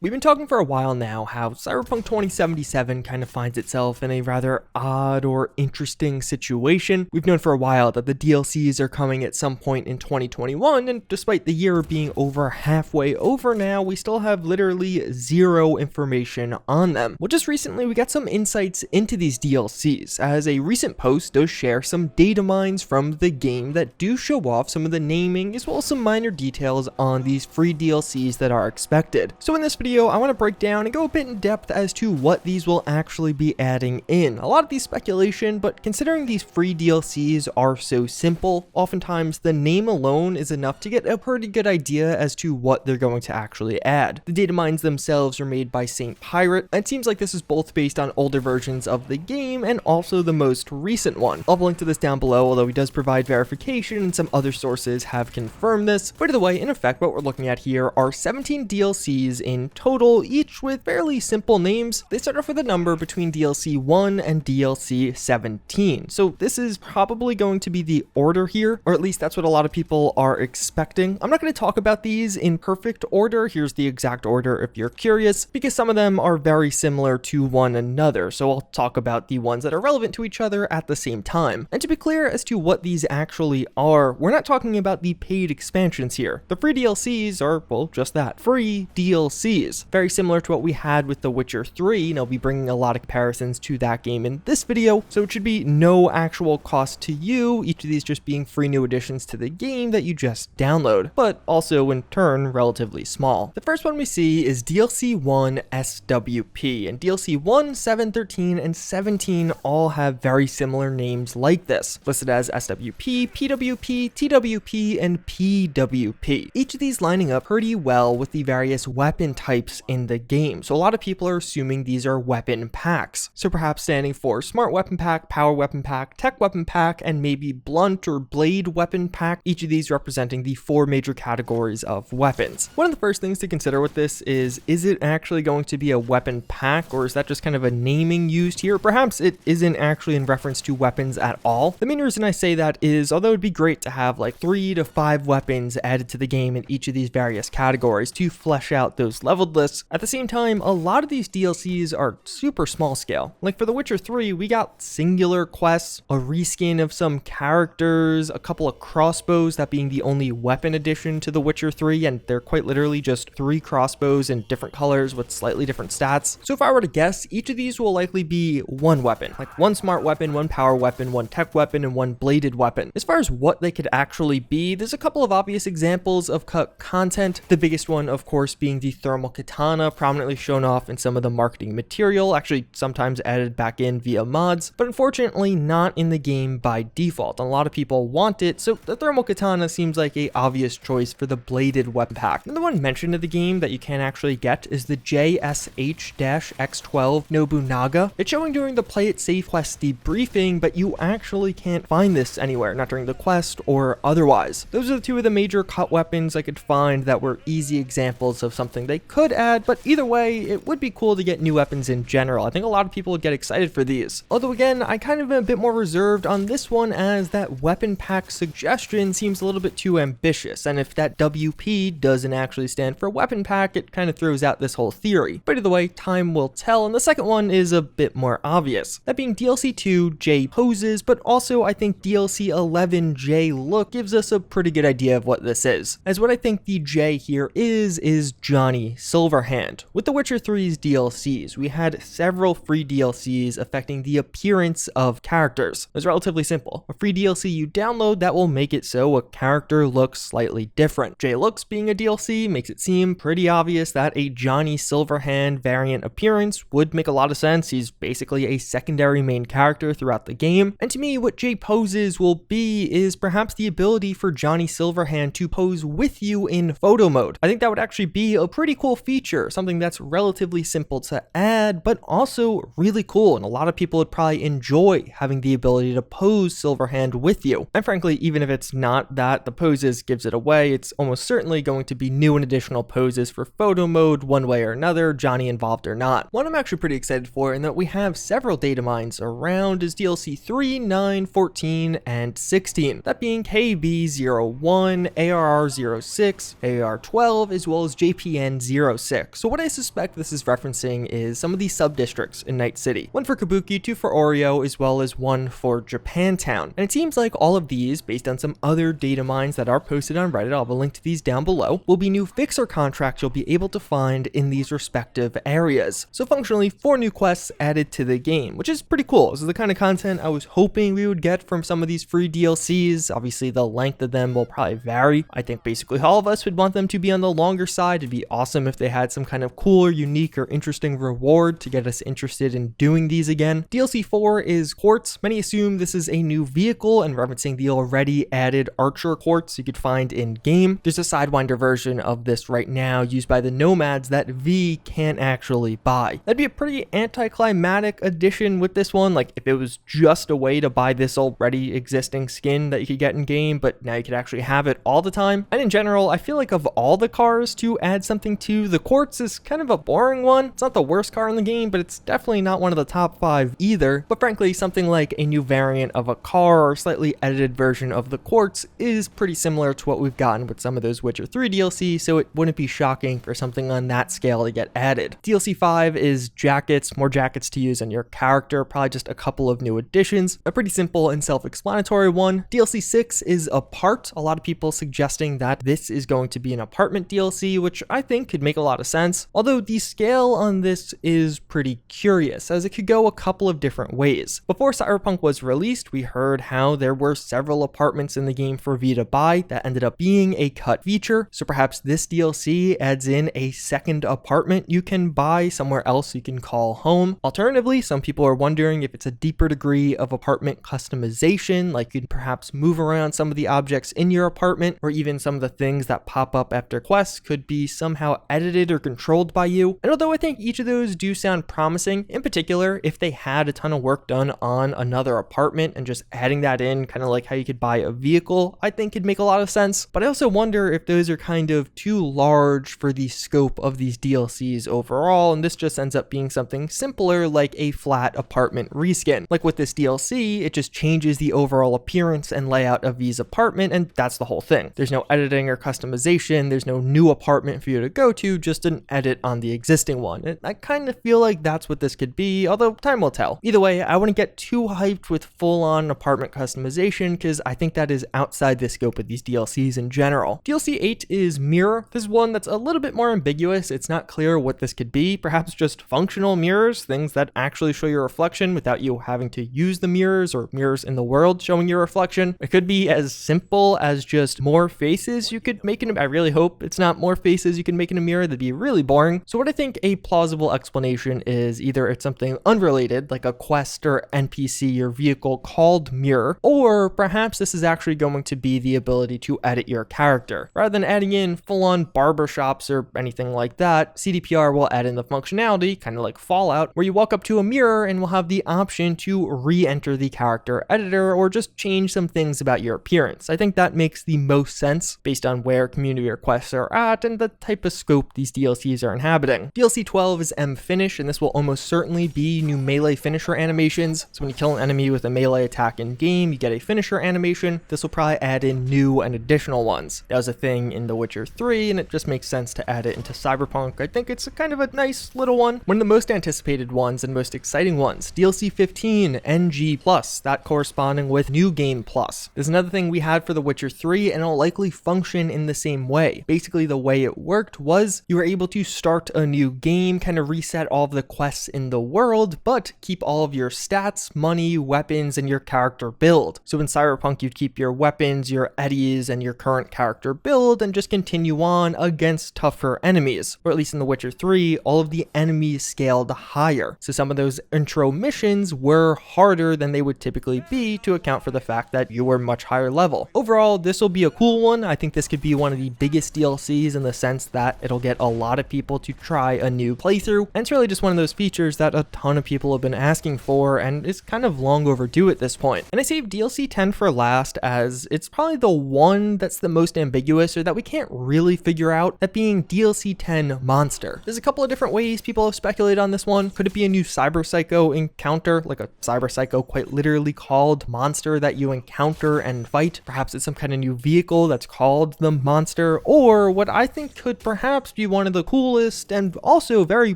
We've been talking for a while now how Cyberpunk 2077 kind of finds itself in a rather odd or interesting situation. We've known for a while that the DLCs are coming at some point in 2021, and despite the year being over halfway over now, we still have literally zero information on them. Well, just recently we got some insights into these DLCs, as a recent post does share some data mines from the game that do show off some of the naming as well as some minor details on these free DLCs that are expected. So in this video, I want to break down and go a bit in depth as to what these will actually be adding in. A lot of these speculation, but considering these free DLCs are so simple, oftentimes the name alone is enough to get a pretty good idea as to what they're going to actually add. The data mines themselves are made by Saint Pirate, and it seems like this is both based on older versions of the game and also the most recent one. I'll link to this down below, although he does provide verification and some other sources have confirmed this. But either way, in effect, what we're looking at here are 17 DLCs in total, each with fairly simple names. They start off with a number between DLC 1 and DLC 17. So this is probably going to be the order here, or at least that's what a lot of people are expecting. I'm not going to talk about these in perfect order. Here's the exact order if you're curious, because some of them are very similar to one another. So I'll talk about the ones that are relevant to each other at the same time. And to be clear as to what these actually are, we're not talking about the paid expansions here. The free DLCs are, well, just that, free DLCs. Very similar to what we had with The Witcher 3, and I'll be bringing a lot of comparisons to that game in this video, so it should be no actual cost to you, each of these just being free new additions to the game that you just download, but also in turn relatively small. The first one we see is DLC 1 SWP, and DLC 1, 7, 13, and 17 all have very similar names like this, listed as SWP, PWP, TWP, and PWP. Each of these lining up pretty well with the various weapon types in the game, so a lot of people are assuming these are weapon packs, so perhaps standing for Smart Weapon Pack, Power Weapon Pack, Tech Weapon Pack, and maybe Blunt or Blade Weapon Pack, each of these representing the 4 major categories of weapons. One of the first things to consider with this is it actually going to be a weapon pack, or is that just kind of a naming used here? Perhaps it isn't actually in reference to weapons at all. The main reason I say that is, although it'd be great to have like 3 to 5 weapons added to the game in each of these various categories to flesh out those leveled lists, at the same time, a lot of these DLCs are super small scale. Like for The Witcher 3, we got singular quests, a reskin of some characters, a couple of crossbows, that being the only weapon addition to The Witcher 3, and they're quite literally just 3 crossbows in different colors with slightly different stats. So if I were to guess, each of these will likely be one weapon, like 1 smart weapon, 1 power weapon, 1 tech weapon, and 1 bladed weapon. As far as what they could actually be, there's a couple of obvious examples of cut content, the biggest one of course being the thermal katana, prominently shown off in some of the marketing material, actually sometimes added back in via mods, but unfortunately not in the game by default. A lot of people want it, so the thermal katana seems like a obvious choice for the bladed weapon pack. Another one mentioned in the game that you can actually get is the JSH-X12 Nobunaga. It's showing during the Play It Safe quest debriefing, but you actually can't find this anywhere, not during the quest or otherwise. Those are the 2 of the major cut weapons I could find that were easy examples of something they could add, but either way, it would be cool to get new weapons in general. I think a lot of people would get excited for these. Although again, I kind of am a bit more reserved on this one, as that weapon pack suggestion seems a little bit too ambitious, and if that WP doesn't actually stand for weapon pack, it kind of throws out this whole theory. But either way, time will tell, and the second one is a bit more obvious. That being DLC 2 JPOSES, but also I think DLC 11 J Look gives us a pretty good idea of what this is. As what I think the J here is Johnny Silverhand. With The Witcher 3's DLCs, we had several free DLCs affecting the appearance of characters. It was relatively simple. A free DLC you download that will make it so a character looks slightly different. J-Looks being a DLC makes it seem pretty obvious that a Johnny Silverhand variant appearance would make a lot of sense. He's basically a secondary main character throughout the game. And to me, what J-Poses will be is perhaps the ability for Johnny Silverhand to pose with you in photo mode. I think that would actually be a pretty cool feature, something that's relatively simple to add, but also really cool, and a lot of people would probably enjoy having the ability to pose Silverhand with you. And frankly, even if it's not that, the poses gives it away. It's almost certainly going to be new and additional poses for photo mode one way or another, Johnny involved or not. One I'm actually pretty excited for, and that we have several data mines around, is DLC 3, 9, 14, and 16. That being KB01, ARR06, AR12, as well as JPN 06. So what I suspect this is referencing is some of these sub-districts in Night City. One for Kabuki, two for Oreo, as well as one for Japantown. And it seems like all of these, based on some other data mines that are posted on Reddit, I'll have a link to these down below, will be new fixer contracts you'll be able to find in these respective areas. So functionally, 4 new quests added to the game, which is pretty cool. This is the kind of content I was hoping we would get from some of these free DLCs. Obviously, the length of them will probably vary. I think basically all of us would want them to be on the longer side. It'd be awesome if they had some kind of cool or unique or interesting reward to get us interested in doing these again. DLC 4 is QUARTZ. Many assume this is a new vehicle and referencing the already added Archer QUARTZ you could find in game. There's a Sidewinder version of this right now used by the Nomads that V can't actually buy. That'd be a pretty anticlimactic addition with this one, like if it was just a way to buy this already existing skin that you could get in game, but now you could actually have it all the time. And in general, I feel like of all the cars to add something to, the QUARTZ is kind of a boring one. It's not the worst car in the game, but it's definitely not one of the top 5 either. But frankly, something like a new variant of a car or slightly edited version of the QUARTZ is pretty similar to what we've gotten with some of those Witcher 3 DLC, so it wouldn't be shocking for something on that scale to get added. DLC 5 is jackets, more jackets to use on your character, probably just a couple of new additions, a pretty simple and self-explanatory one. DLC 6 is Apart, a lot of people suggesting that this is going to be an apartment DLC, which I think could make a lot of sense, although the scale on this is pretty curious, as it could go a couple of different ways. Before Cyberpunk was released, we heard how there were several apartments in the game for V to buy that ended up being a cut feature, so perhaps this DLC adds in a second apartment you can buy somewhere else you can call home. Alternatively, some people are wondering if it's a deeper degree of apartment customization, like you'd perhaps move around some of the objects in your apartment, or even some of the things that pop up after quests could be somehow edited or controlled by you. And although I think each of those do sound promising, in particular, if they had a ton of work done on another apartment and just adding that in, kind of like how you could buy a vehicle, I think could make a lot of sense. But I also wonder if those are kind of too large for the scope of these DLCs overall, and this just ends up being something simpler like a flat apartment reskin. Like with this DLC, it just changes the overall appearance and layout of V's apartment, and that's the whole thing. There's no editing or customization, there's no new apartment for you to go to, just an edit on the existing one. And I kind of feel like that's what this could be, although time will tell. Either way, I wouldn't get too hyped with full-on apartment customization, because I think that is outside the scope of these DLCs in general. DLC 8 is Mirror. This is one that's a little bit more ambiguous. It's not clear what this could be, perhaps just functional mirrors, things that actually show your reflection without you having to use the mirrors or mirrors in the world showing your reflection. It could be as simple as just more faces you could make in a, I really hope it's not more faces you can make in a mirror. That'd be really boring. So what I think a plausible explanation is either it's something unrelated, like a quest or NPC or vehicle called Mirror, or perhaps this is actually going to be the ability to edit your character. Rather than adding in full-on barbershops or anything like that, CDPR will add in the functionality, kind of like Fallout, where you walk up to a mirror and will have the option to re-enter the character editor or just change some things about your appearance. I think that makes the most sense based on where community requests are at and the type of scope these DLCs are inhabiting. DLC 12 is MFINISH, and this will almost certainly be new melee finisher animations. So when you kill an enemy with a melee attack in game, you get a finisher animation. This will probably add in new and additional ones. That was a thing in The Witcher 3, and it just makes sense to add it into Cyberpunk. I think it's a kind of a nice little one. One of the most anticipated ones and most exciting ones, DLC 15, NGPLUS, that corresponding with New Game Plus. There's another thing we had for The Witcher 3, and it'll likely function in the same way. Basically, the way it worked was you were able to start a new game, kind of reset all of the quests in the world, but keep all of your stats, money, weapons, and your character build. So in Cyberpunk, you'd keep your weapons, your eddies, and your current character build, and just continue on against tougher enemies. Or at least in The Witcher 3, all of the enemies scaled higher. So some of those intro missions were harder than they would typically be to account for the fact that you were much higher level. Overall, this will be a cool one. I think this could be one of the biggest DLCs in the sense that it'll get a lot of people to try a new playthrough, and it's really just one of those features that a ton of people have been asking for and is kind of long overdue at this point. And I saved DLC 10 for last as it's probably the one that's the most ambiguous or that we can't really figure out, that being DLC 10 Monster. There's a couple of different ways people have speculated on this one. Could it be a new Cyber Psycho encounter, like a Cyber Psycho quite literally called Monster that you encounter and fight? Perhaps it's some kind of new vehicle that's called the Monster, or what I think could perhaps be be one of the coolest and also very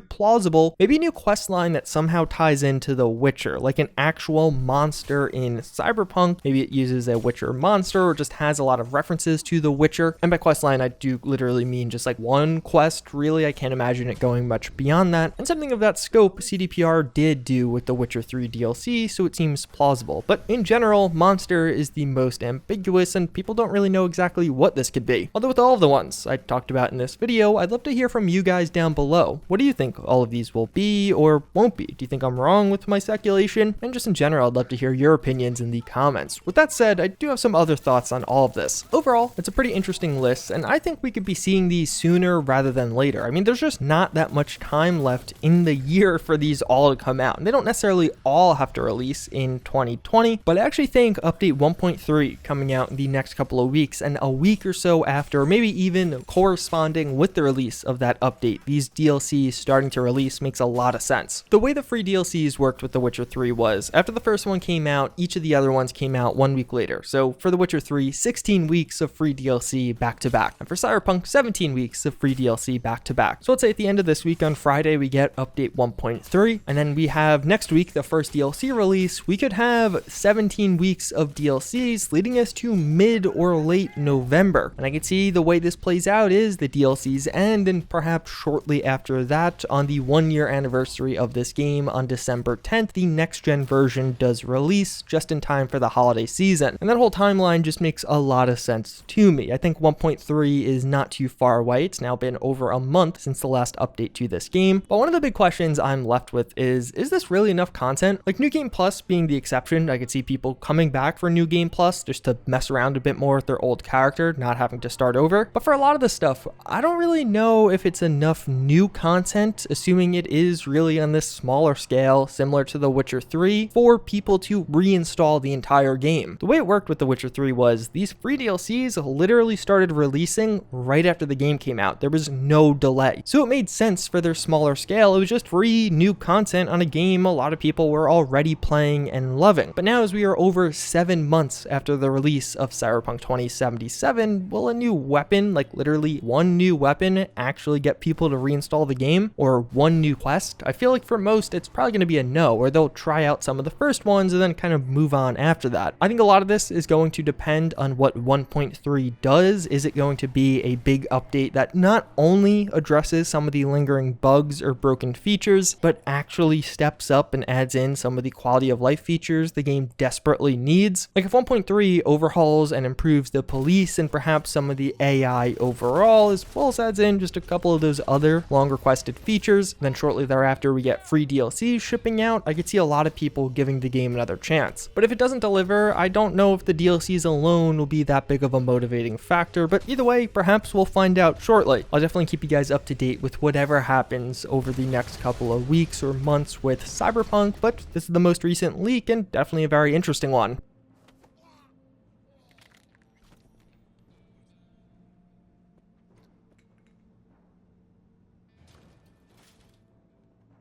plausible, maybe a new quest line that somehow ties into The Witcher, like an actual monster in Cyberpunk. Maybe it uses a Witcher monster or just has a lot of references to The Witcher. And by quest line, I do literally mean just like one quest, really. I can't imagine it going much beyond that. And something of that scope, CDPR did do with The Witcher 3 DLC, so it seems plausible. But in general, monster is the most ambiguous and people don't really know exactly what this could be. Although with all of the ones I talked about in this video, I'd love to hear from you guys down below. What do you think all of these will be or won't be? Do you think I'm wrong with my speculation? And just in general, I'd love to hear your opinions in the comments. With that said, I do have some other thoughts on all of this. Overall, it's a pretty interesting list, and I think we could be seeing these sooner rather than later. I mean, there's just not that much time left in the year for these all to come out. And they don't necessarily all have to release in 2020, but I actually think update 1.3 coming out in the next couple of weeks and a week or so after, maybe even corresponding with the release of that update, these DLCs starting to release makes a lot of sense. The way the free DLCs worked with The Witcher 3 was after the first one came out, each of the other ones came out 1 week later. So for The Witcher 3, 16 weeks of free DLC back to back. And for Cyberpunk, 17 weeks of free DLC back to back. So let's say at the end of this week on Friday, we get update 1.3, and then we have next week, the first DLC release. We could have 17 weeks of DLCs leading us to mid or late November. And I can see the way this plays out is the DLCs end, and perhaps shortly after that, on the 1-year anniversary of this game on December 10th, the next gen version does release just in time for the holiday season. And that whole timeline just makes a lot of sense to me. I think 1.3 is not too far away. It's now been over a month since the last update to this game. But one of the big questions I'm left with is this really enough content? Like New Game Plus being the exception, I could see people coming back for New Game Plus just to mess around a bit more with their old character, not having to start over. But for a lot of the stuff, I don't really know if it's enough new content, assuming it is really on this smaller scale, similar to The Witcher 3, for people to reinstall the entire game. The way it worked with The Witcher 3 was these free DLCs literally started releasing right after the game came out. There was no delay. So it made sense for their smaller scale. It was just free new content on a game a lot of people were already playing and loving. But now as we are over 7 months after the release of Cyberpunk 2077, will a new weapon, like literally one new weapon, actually get people to reinstall the game? Or one new quest? I feel like for most it's probably going to be a no, or they'll try out some of the first ones and then kind of move on after that. I think a lot of this is going to depend on what 1.3 does. Is it going to be a big update that not only addresses some of the lingering bugs or broken features, but actually steps up and adds in some of the quality of life features the game desperately needs? Like if 1.3 overhauls and improves the police and perhaps some of the AI overall, as well as adds in just a couple of those other long requested features, then shortly thereafter we get free DLCs shipping out, I could see a lot of people giving the game another chance. But if it doesn't deliver, I don't know if the DLCs alone will be that big of a motivating factor, but either way, perhaps we'll find out shortly. I'll definitely keep you guys up to date with whatever happens over the next couple of weeks or months with Cyberpunk, but this is the most recent leak and definitely a very interesting one.